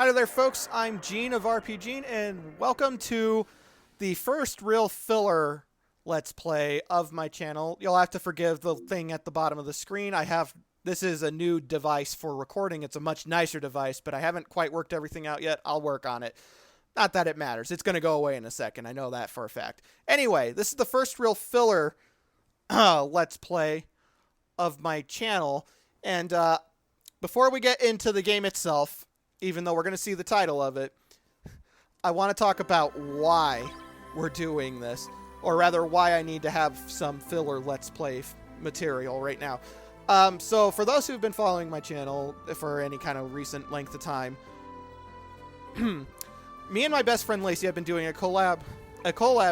Hi there, folks. I'm Gene of RPG, and welcome to the first real filler Let's Play of my channel. You'll have to forgive the thing at the bottom of the screen. This is a new device for recording. It's a much nicer device, but I haven't quite worked everything out yet. I'll work on it. Not that it matters. It's going to go away in a second. I know that for a fact. Anyway, this is the first real filler Let's Play of my channel. And before we get into the game itself, even though we're going to see the title of it, I want to talk about why we're doing this. Or rather, why I need to have some filler Let's Play material right now. So for those who've been following my channel for any kind of recent length of time, me and my best friend Lacey have been doing a collab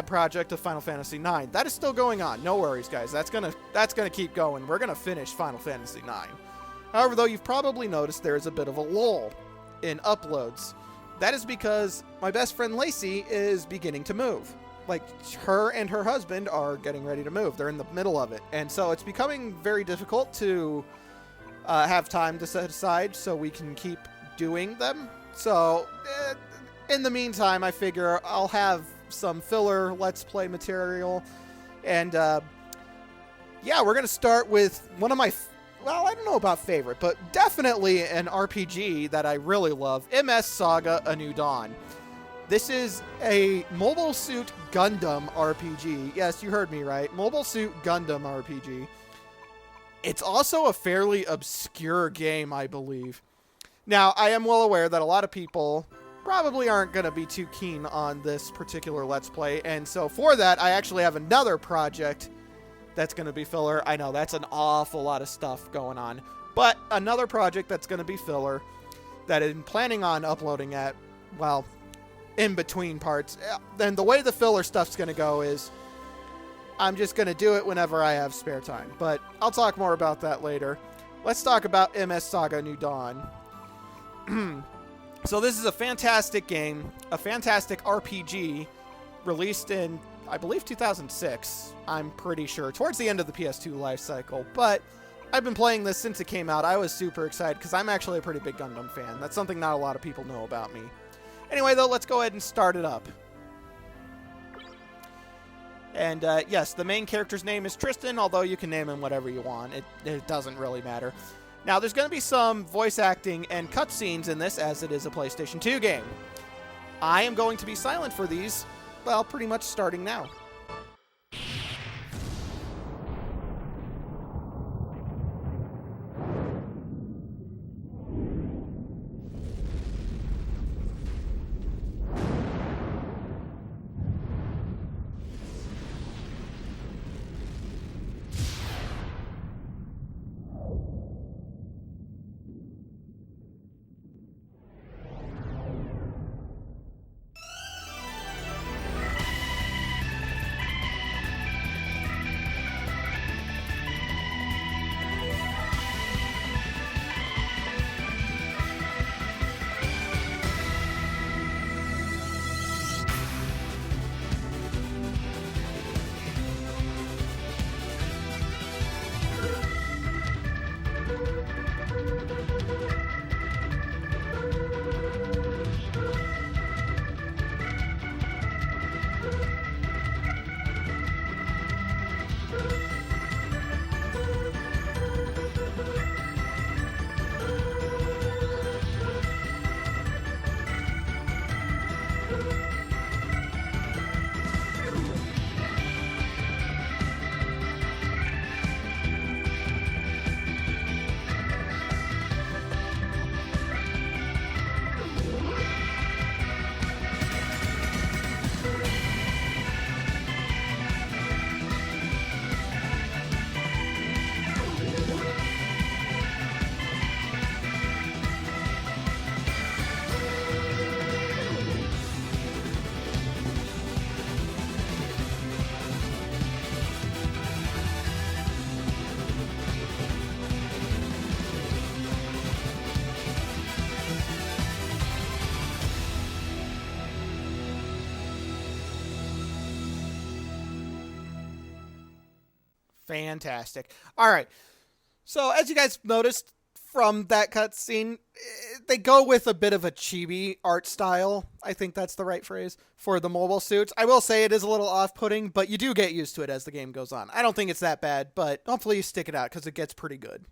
project of Final Fantasy IX. That is still going on. No worries, guys. That's gonna keep going. We're gonna finish Final Fantasy IX. However, though, you've probably noticed there is a bit of a lull in uploads. That is because my best friend Lacey is beginning to move. Like, her and her husband are getting ready to move. They're in the middle of it. And so it's becoming very difficult to have time to set aside so we can keep doing them. So, in the meantime, I figure I'll have some filler Let's Play material. And, yeah, we're going to start with one of my... Well, I don't know about favorite, but definitely an RPG that I really love, MS Saga: A New Dawn. This is a Mobile Suit Gundam RPG. Yes, you heard me right. Mobile Suit Gundam RPG. It's also a fairly obscure game, I believe. Now, I am well aware that a lot of people probably aren't going to be too keen on this particular Let's Play, and so for that, I actually have another project that's going to be filler. I know, that's an awful lot of stuff going on. But another project that's going to be filler that I'm planning on uploading at, well, in between parts. Then the way the filler stuff's going to go is I'm just going to do it whenever I have spare time. But I'll talk more about that later. Let's talk about MS Saga New Dawn. So this is a fantastic game, a fantastic RPG released in, I believe, 2006, I'm pretty sure, towards the end of the PS2 life cycle. But I've been playing this since it came out. I was super excited because I'm actually a pretty big Gundam fan. That's something not a lot of people know about me. Anyway, though, let's go ahead and start it up. And, yes, the main character's name is Tristan, although you can name him whatever you want. It doesn't really matter. Now, there's going to be some voice acting and cutscenes in this, as it is a PlayStation 2 game. I am going to be silent for these, well, pretty much starting now. Fantastic. All right. So as you guys noticed, from that cutscene. They go with a bit of a chibi art style. I think that's the right phrase for the mobile suits. I will say it is a little off-putting, but you do get used to it as the game goes on. I don't think it's that bad, but hopefully you stick it out because it gets pretty good.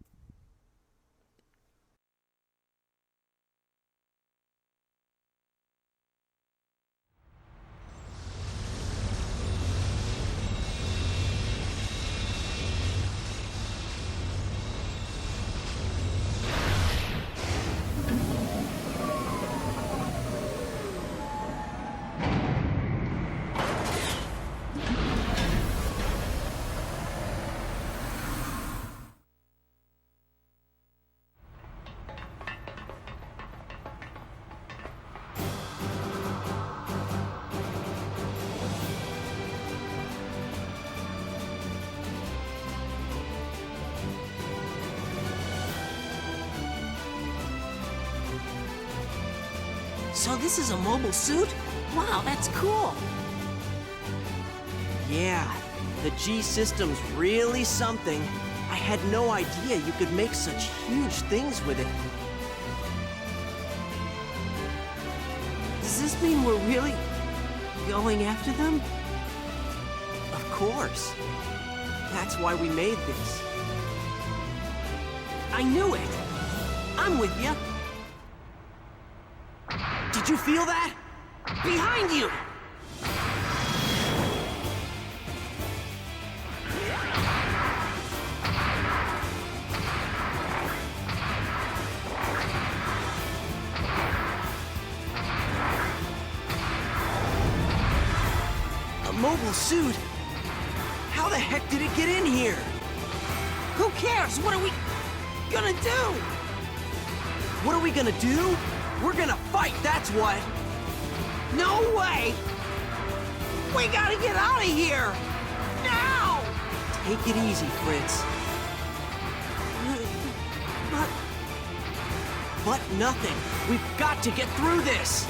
So this is a mobile suit? Wow, that's cool. Yeah, the G system's really something. I had no idea you could make such huge things with it. Does this mean we're really going after them? Of course. That's why we made this. I knew it. I'm with you. Did you feel that? Behind you! A mobile suit? How the heck did it get in here? Who cares? What are we gonna do? What are we gonna do? We're gonna fight, that's what! No way! We gotta get out of here! Now! Take it easy, Fritz. But nothing. We've got to get through this!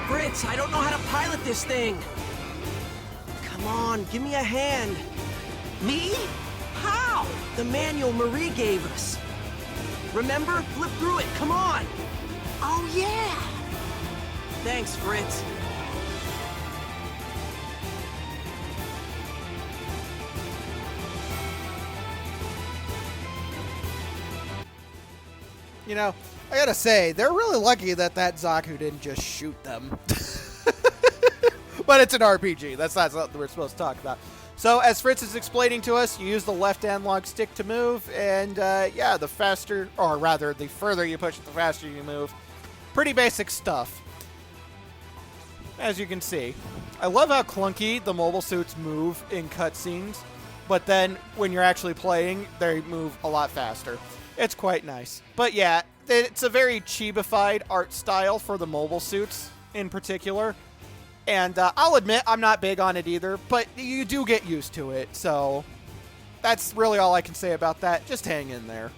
Fritz, I don't know how to pilot this thing. Come on, give me a hand. Me? How? The manual Marie gave us. Remember? Flip through it, come on! Oh, yeah! Thanks, Fritz. You know, I gotta say, they're really lucky that Zaku didn't just shoot them. But it's an RPG. That's not something we're supposed to talk about. So, as Fritz is explaining to us, you use the left analog stick to move, and yeah, the faster, or rather, the further you push it, the faster you move. Pretty basic stuff, as you can see. I love how clunky the mobile suits move in cutscenes, but then when you're actually playing, they move a lot faster. It's quite nice. But yeah, it's a very chibified art style for the mobile suits in particular. And I'll admit, I'm not big on it either, but you do get used to it. So that's really all I can say about that. Just hang in there.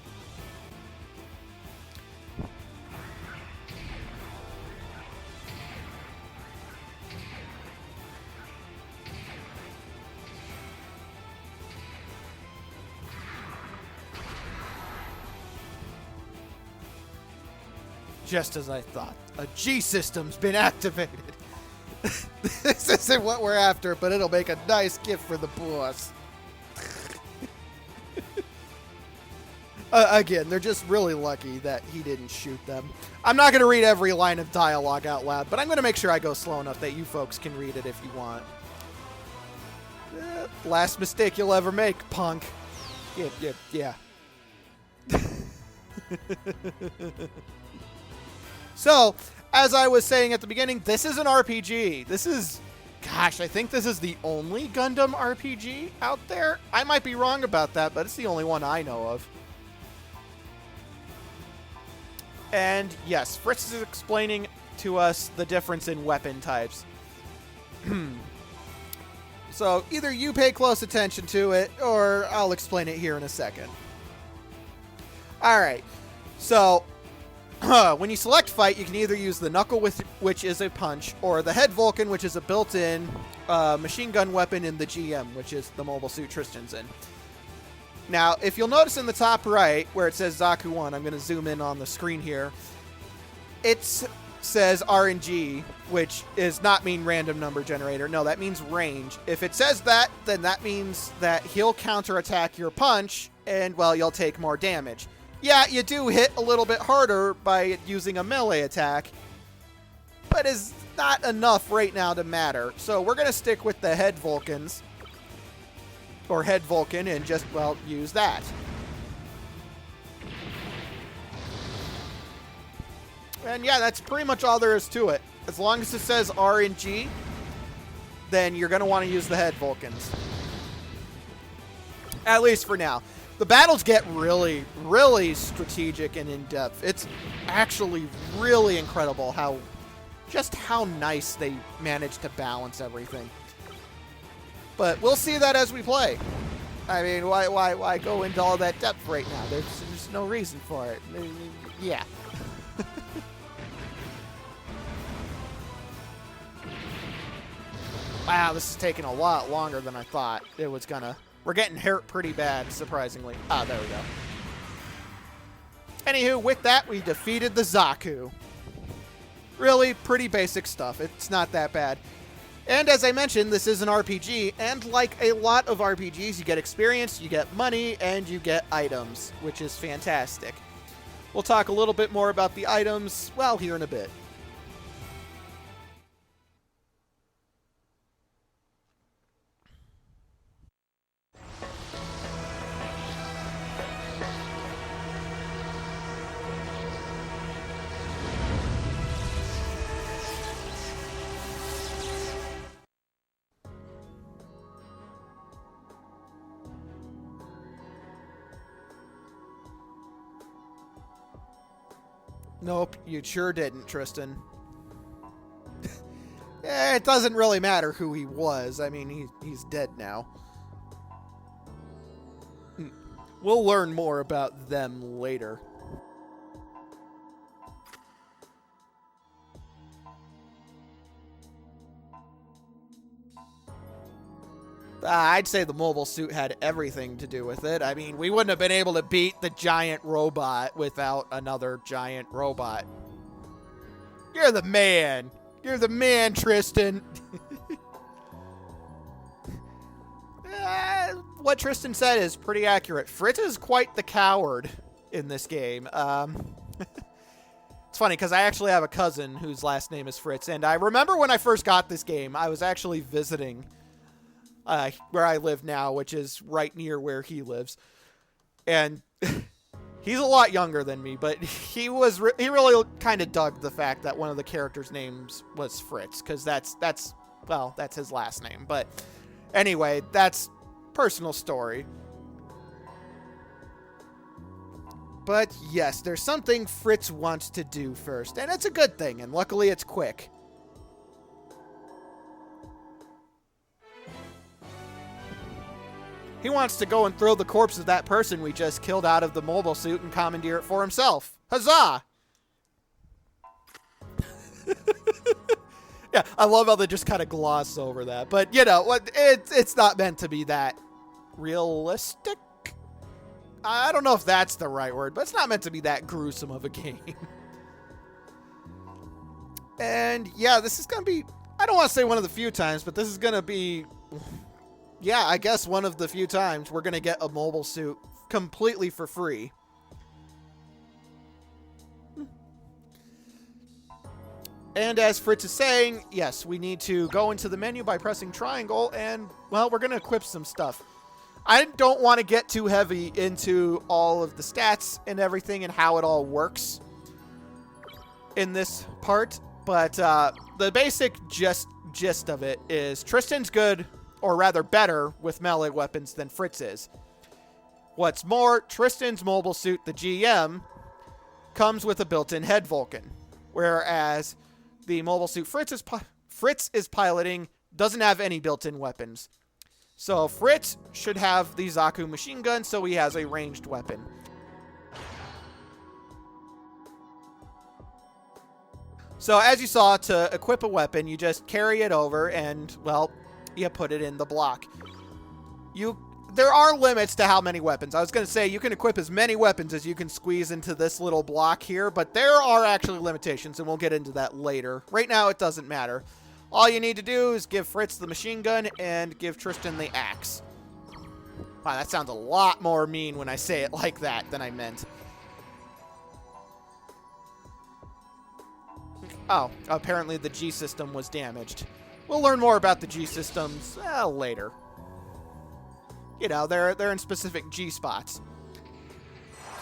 Just as I thought, a G system's been activated. This isn't what we're after, but it'll make a nice gift for the boss. Again, they're just really lucky that he didn't shoot them. I'm not going to read every line of dialogue out loud, but I'm going to make sure I go slow enough that you folks can read it if you want. Last mistake you'll ever make, punk. Yeah. So, as I was saying at the beginning, this is an RPG. This is, gosh, I think this is the only Gundam RPG out there. I might be wrong about that, but it's the only one I know of. And yes, Fritz is explaining to us the difference in weapon types. So either you pay close attention to it, or I'll explain it here in a second. Alright, so When you select fight, you can either use the knuckle, which is a punch, or the head Vulcan, which is a built-in machine gun weapon in the GM, which is the mobile suit Tristan's in. Now, if you'll notice in the top right, where it says Zaku 1, I'm going to zoom in on the screen here, it says RNG, which does not mean random number generator. No, that means range. If it says that, then that means that he'll counterattack your punch, and, well, you'll take more damage. Yeah, you do hit a little bit harder by using a melee attack, but is not enough right now to matter. So we're going to stick with the head Vulcans, or head Vulcan, and just, well, use that. And yeah, that's pretty much all there is to it. As long as it says RNG, then you're going to want to use the head Vulcans. At least for now. The battles get really, really strategic and in-depth. It's actually really incredible how nice they manage to balance everything. But we'll see that as we play. I mean, why go into all that depth right now? There's no reason for it. Yeah. Wow, this is taking a lot longer than I thought it was gonna. We're getting hurt pretty bad, surprisingly. Ah, there we go. Anywho, with that, we defeated the Zaku. Really pretty basic stuff. It's not that bad. And as I mentioned, this is an RPG, and like a lot of RPGs, you get experience, you get money, and you get items, which is fantastic. We'll talk a little bit more about the items, well, here in a bit. Nope, you sure didn't, Tristan. It doesn't really matter who he was. I mean, he's dead now. We'll learn more about them later. I'd say the mobile suit had everything to do with it. I mean, we wouldn't have been able to beat the giant robot without another giant robot. You're the man. You're the man, Tristan. What Tristan said is pretty accurate. Fritz is quite the coward in this game. It's funny because I actually have a cousin whose last name is Fritz, and I remember when I first got this game, I was actually visiting where I live now, which is right near where he lives. And he's a lot younger than me, but he really kind of dug the fact that one of the characters' names was Fritz, because that's his last name. But anyway, that's personal story. But yes, there's something Fritz wants to do first, and it's a good thing, and luckily it's quick. He wants to go and throw the corpse of that person we just killed out of the mobile suit and commandeer it for himself. Huzzah! Yeah, I love how they just kind of gloss over that. But, you know, it's not meant to be that realistic. I don't know if that's the right word, but it's not meant to be that gruesome of a game. And, yeah, this is going to be, I don't want to say one of the few times, but this is going to be... Yeah, I guess one of the few times we're going to get a mobile suit completely for free. And as Fritz is saying, yes, we need to go into the menu by pressing triangle, and, well, we're going to equip some stuff. I don't want to get too heavy into all of the stats and everything and how it all works in this part, but the basic gist of it is Tristan's good, or rather better, with melee weapons than Fritz is. What's more, Tristan's mobile suit, the GM, comes with a built-in head Vulcan, whereas the mobile suit Fritz is piloting doesn't have any built-in weapons. So Fritz should have the Zaku machine gun, so he has a ranged weapon. So as you saw, to equip a weapon, you just carry it over and, well, you put it in the block. There are limits to how many weapons. I was going to say you can equip as many weapons as you can squeeze into this little block here, but there are actually limitations, and we'll get into that later. Right now, it doesn't matter. All you need to do is give Fritz the machine gun and give Tristan the axe. Wow, that sounds a lot more mean when I say it like that than I meant. Oh, apparently the G system was damaged. We'll learn more about the G systems later. You know, they're in specific G spots.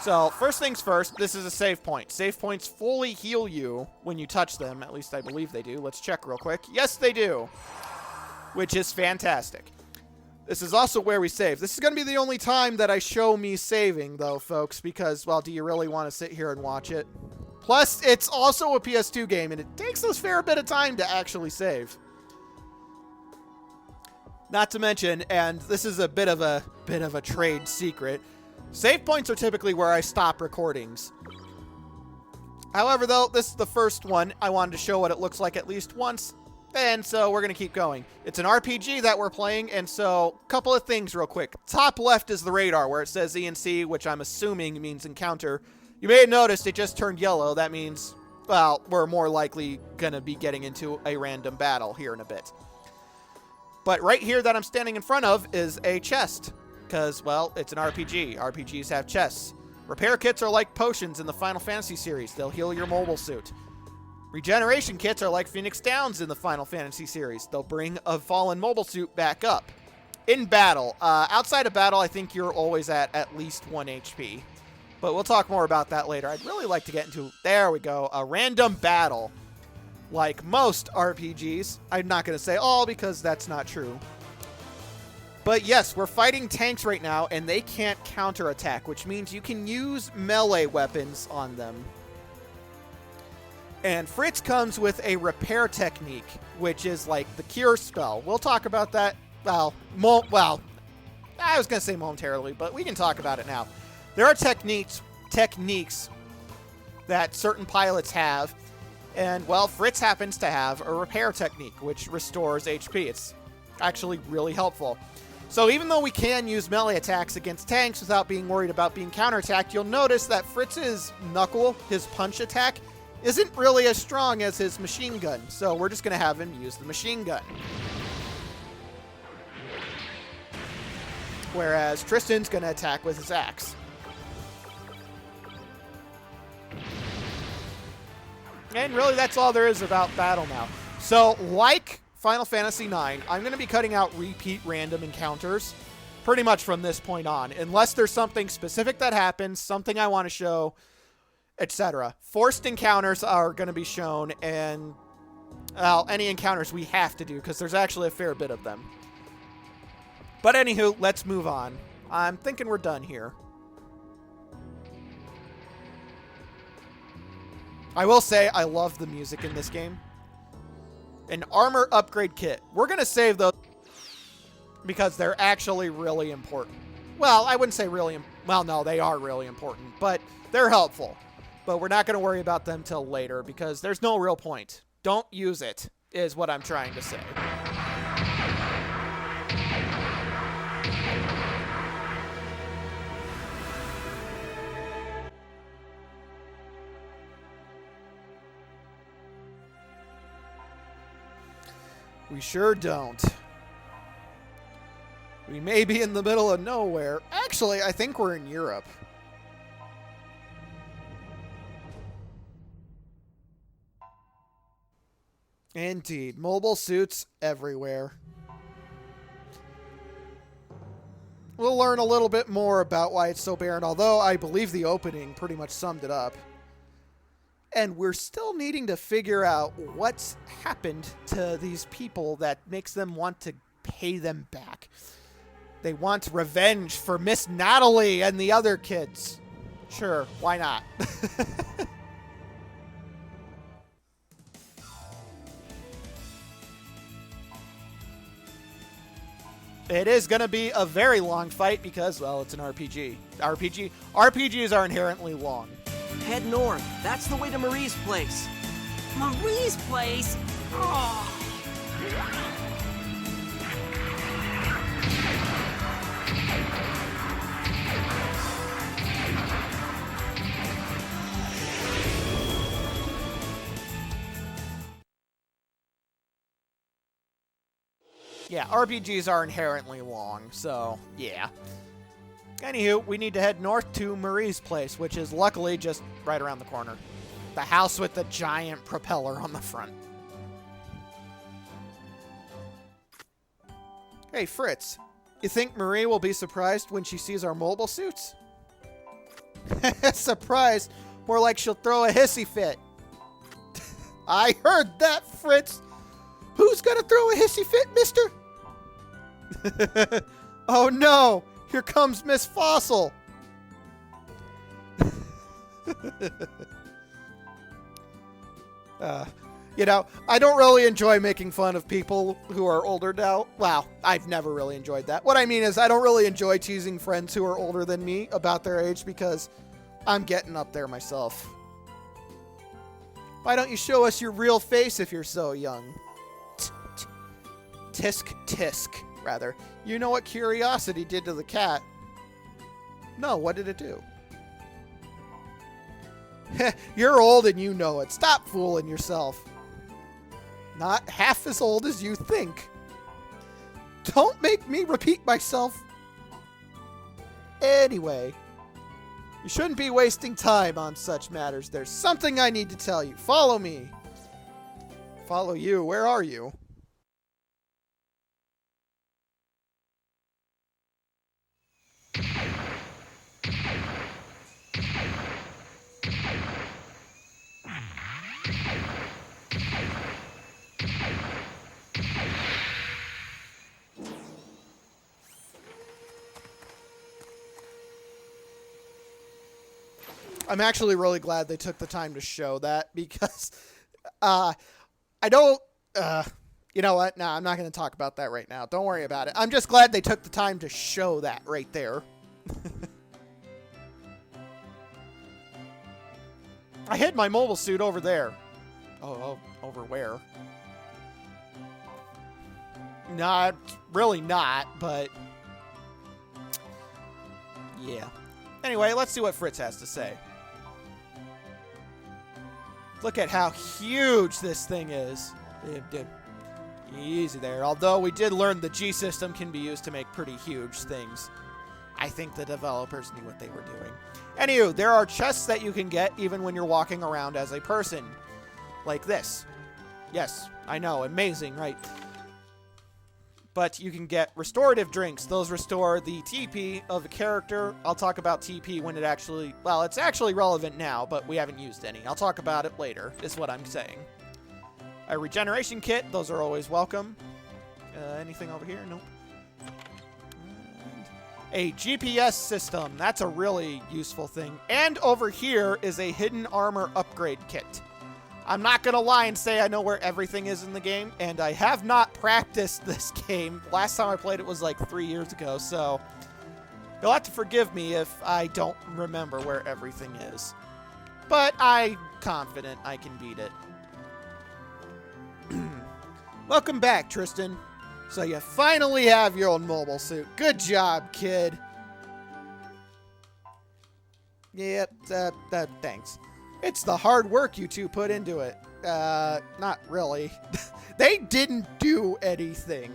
So, first things first, this is a save point. Save points fully heal you when you touch them. At least I believe they do. Let's check real quick. Yes, they do. Which is fantastic. This is also where we save. This is going to be the only time that I show me saving, though, folks, because, well, do you really want to sit here and watch it? Plus, it's also a PS2 game, and it takes us a fair bit of time to actually save. Not to mention, and this is a bit of a trade secret, save points are typically where I stop recordings. However, though, this is the first one. I wanted to show what it looks like at least once, and so we're going to keep going. It's an RPG that we're playing, and so a couple of things real quick. Top left is the radar where it says ENC, which I'm assuming means encounter. You may have noticed it just turned yellow. That means, well, we're more likely going to be getting into a random battle here in a bit. But right here that I'm standing in front of is a chest. Because, well, it's an RPG. RPGs have chests. Repair kits are like potions in the Final Fantasy series. They'll heal your mobile suit. Regeneration kits are like Phoenix Downs in the Final Fantasy series. They'll bring a fallen mobile suit back up. In battle. Outside of battle, I think you're always at least 1 HP. But we'll talk more about that later. I'd really like to get into, there we go, a random battle. Like most RPGs. I'm not going to say all because that's not true. But yes, we're fighting tanks right now, and they can't counterattack, which means you can use melee weapons on them. And Fritz comes with a repair technique, which is like the cure spell. We'll talk about that, well, I was going to say momentarily, but we can talk about it now. There are techniques that certain pilots have. And, well, Fritz happens to have a repair technique, which restores HP. It's actually really helpful. So even though we can use melee attacks against tanks without being worried about being counterattacked, you'll notice that Fritz's knuckle, his punch attack, isn't really as strong as his machine gun. So we're just going to have him use the machine gun. Whereas Tristan's going to attack with his axe. And really, that's all there is about battle now. So, like Final Fantasy IX, I'm going to be cutting out repeat random encounters pretty much from this point on, unless there's something specific that happens, something I want to show, etc. Forced encounters are going to be shown, and, well, any encounters we have to do, because there's actually a fair bit of them. But anywho, let's move on. I'm thinking we're done here. I will say I love the music in this game. An armor upgrade kit. We're going to save those because they're actually really important. Well, I wouldn't say really, well, no, they are really important, but they're helpful. But we're not going to worry about them till later because there's no real point. Don't use it, is what I'm trying to say. We sure don't. We may be in the middle of nowhere. Actually, I think we're in Europe. Indeed. Mobile suits everywhere. We'll learn a little bit more about why it's so barren, although I believe the opening pretty much summed it up. And we're still needing to figure out what's happened to these people that makes them want to pay them back. They want revenge for Miss Natalie and the other kids. Sure, why not? It is going to be a very long fight because, well, it's an RPG. RPGs are inherently long. Head north. That's the way to Marie's place. Marie's place? Oh. Yeah, RPGs are inherently long, so yeah. Anywho, we need to head north to Marie's place, which is luckily just right around the corner. The house with the giant propeller on the front. Hey, Fritz. You think Marie will be surprised when she sees our mobile suits? Surprised? More like she'll throw a hissy fit. I heard that, Fritz. Who's gonna throw a hissy fit, mister? Oh no! Here comes Miss Fossil! You know, I don't really enjoy making fun of people who are older now. Wow, I've never really enjoyed that. What I mean is I don't really enjoy teasing friends who are older than me about their age because I'm getting up there myself. Why don't you show us your real face if you're so young? Tisk, rather. You know what curiosity did to the cat? No, what did it do? You're old and you know it. Stop fooling yourself. Not half as old as you think. Don't make me repeat myself. Anyway, you shouldn't be wasting time on such matters. There's something I need to tell you. Follow me. Follow you? Where are you? I'm actually really glad they took the time to show that because I don't, you know what? Nah, I'm not going to talk about that right now. Don't worry about it. I'm just glad they took the time to show that right there. I hid my mobile suit over there. Oh, over where? Not, really not, but yeah. Anyway, let's see what Fritz has to say. Look at how huge this thing is. Easy there. Although we did learn the G system can be used to make pretty huge things. I think the developers knew what they were doing. Anywho, there are chests that you can get even when you're walking around as a person. Like this. Yes, I know. Amazing, right? But you can get restorative drinks. Those restore the TP of a character. I'll talk about TP when it actually... Well, it's actually relevant now, but we haven't used any. I'll talk about it later, is what I'm saying. A regeneration kit. Those are always welcome. Anything over here? Nope. And a GPS system. That's a really useful thing. And over here is a hidden armor upgrade kit. I'm not going to lie and say I know where everything is in the game, and I have not practiced this game. Last time I played it was like 3 years ago, so you'll have to forgive me if I don't remember where everything is. But I'm confident I can beat it. Welcome back, Tristan. So you finally have your own mobile suit. Good job, kid. Yep, thanks. It's the hard work you two put into it. Not really. They didn't do anything.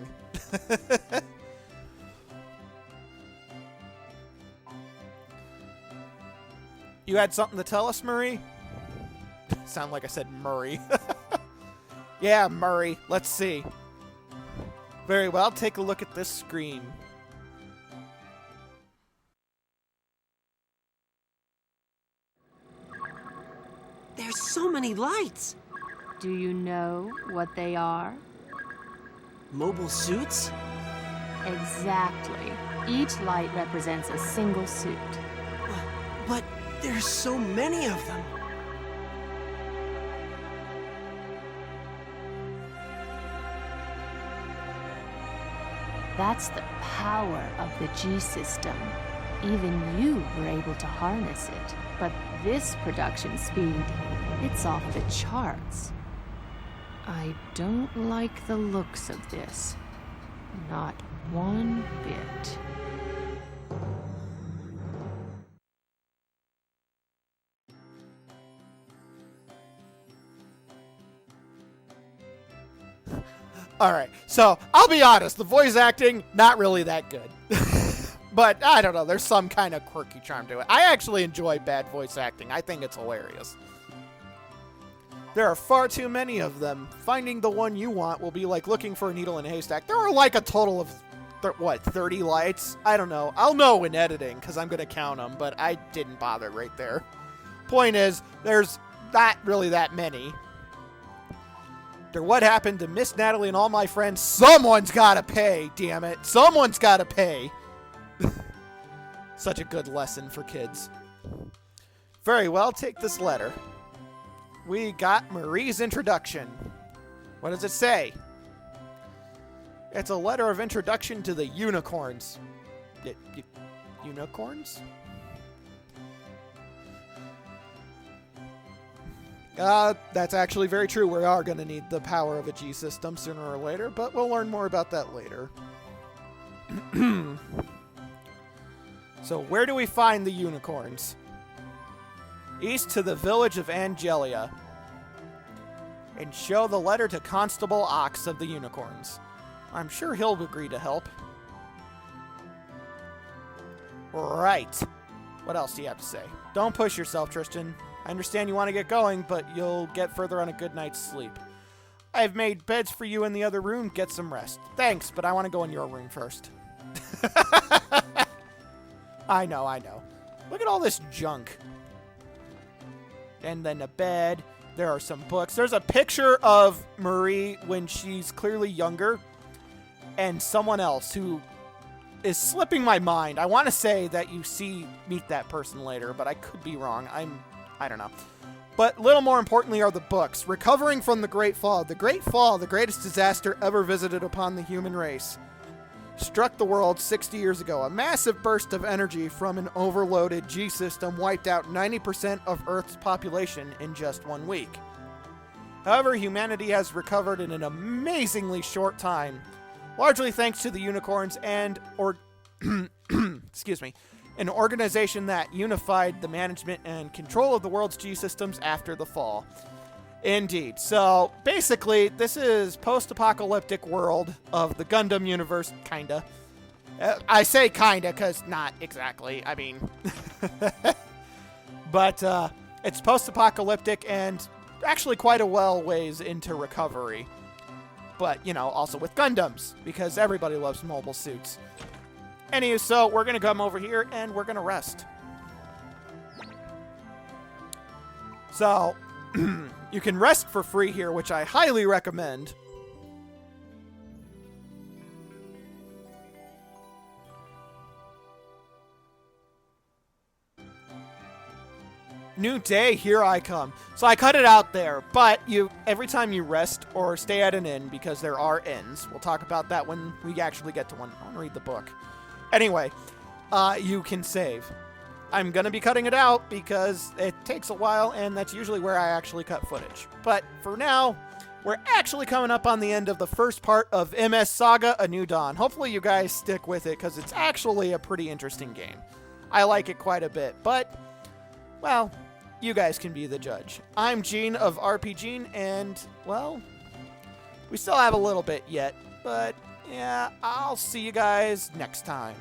You had something to tell us, Murray? Sound like I said Murray. Yeah, Murray. Let's see. Very well. Take a look at this screen. There's so many lights. Do you know what they are? Mobile suits? Exactly. Each light represents a single suit. But there's so many of them. That's the power of the G system. Even you were able to harness it. But this production speed, it's off the charts. I don't like the looks of this. Not one bit. All right, so I'll be honest, the voice acting, not really that good. But I don't know, there's some kind of quirky charm to it. I actually enjoy bad voice acting. I think it's hilarious. There are far too many of them. Finding the one you want will be like looking for a needle in a haystack. There are like a total of, 30 lights? I don't know. I'll know in editing because I'm going to count them, but I didn't bother right there. Point is, there's not really that many. After what happened to Miss Natalie and all my friends, someone's got to pay, damn it. Someone's got to pay. Such a good lesson for kids. Very well, take this letter. We got Marie's introduction. What does it say? It's a letter of introduction to the unicorns. Unicorns? That's actually very true. We are going to need the power of a G system sooner or later, but we'll learn more about that later. So where do we find the unicorns? East to the village of Angelia. And show the letter to Constable Ox of the Unicorns. I'm sure he'll agree to help. Right. What else do you have to say? Don't push yourself, Tristan. I understand you want to get going, but you'll get further on a good night's sleep. I've made beds for you in the other room. Get some rest. Thanks, but I want to go in your room first. I know. Look at all this junk. And then a bed. There are some books. There's a picture of Marie when she's clearly younger. And someone else who is slipping my mind. I want to say that you meet that person later, but I could be wrong. I don't know. But little more importantly are the books. Recovering from the Great Fall. The Great Fall, the greatest disaster ever visited upon the human race, struck the world 60 years ago. A massive burst of energy from an overloaded G system wiped out 90% of Earth's population in just 1 week. However, humanity has recovered in an amazingly short time, largely thanks to the unicorns and excuse me, an organization that unified the management and control of the world's G systems after the fall. Indeed. So, basically, this is post-apocalyptic world of the Gundam universe, kinda. I say kinda, because not exactly. I mean... but, it's post-apocalyptic and actually quite a ways into recovery. But, also with Gundams, because everybody loves mobile suits. Anywho, so we're going to come over here and we're going to rest. So... you can rest for free here, which I highly recommend. New day, here I come. So I cut it out there, but every time you rest or stay at an inn, because there are inns, we'll talk about that when we actually get to one. I want to read the book. Anyway, you can save. I'm going to be cutting it out because it takes a while, and that's usually where I actually cut footage. But for now, we're actually coming up on the end of the first part of MS Saga: A New Dawn. Hopefully you guys stick with it, because it's actually a pretty interesting game. I like it quite a bit, but, well, you guys can be the judge. I'm Gene of RPG, and, well, we still have a little bit yet, but, yeah, I'll see you guys next time.